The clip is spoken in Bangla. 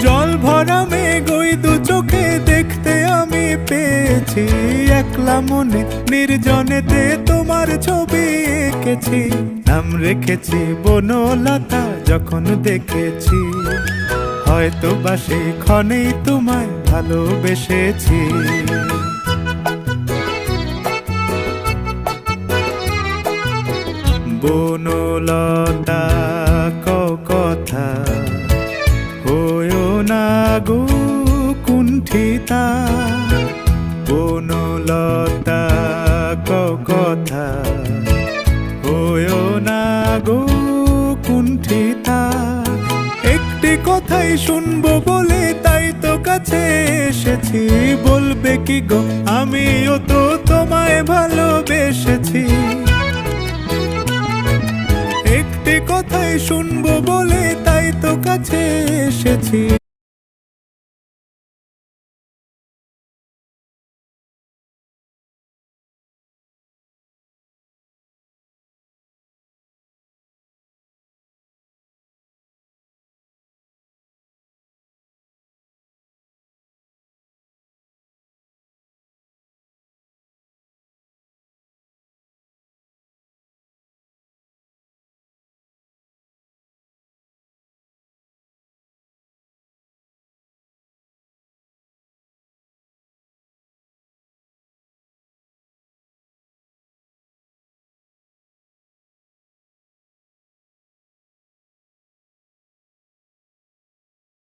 জল ভরা মেঘ ওই দু চোখে দেখতে আমি পেয়েছি, একলা মনে নির্জনেতে তোমার ছবি এঁকেছি। নাম রেখেছি বনলতা যখন দেখেছি, হয়তো বা সেই ক্ষণেই তোমায় ভালোবেসেছি। বনলতা কথা হয়ো না গো কুণ্ঠিতা, বনলতা কথা হয়ো না গো কুণ্ঠিতা। একটি কথাই শুনবো বলে তাই তো কাছে এসেছি, বলবে কি গো আমিও তো তোমায় ভালোবেসেছি। একটি কথাই শুনবো বলে তাই তো কাছে এসেছি,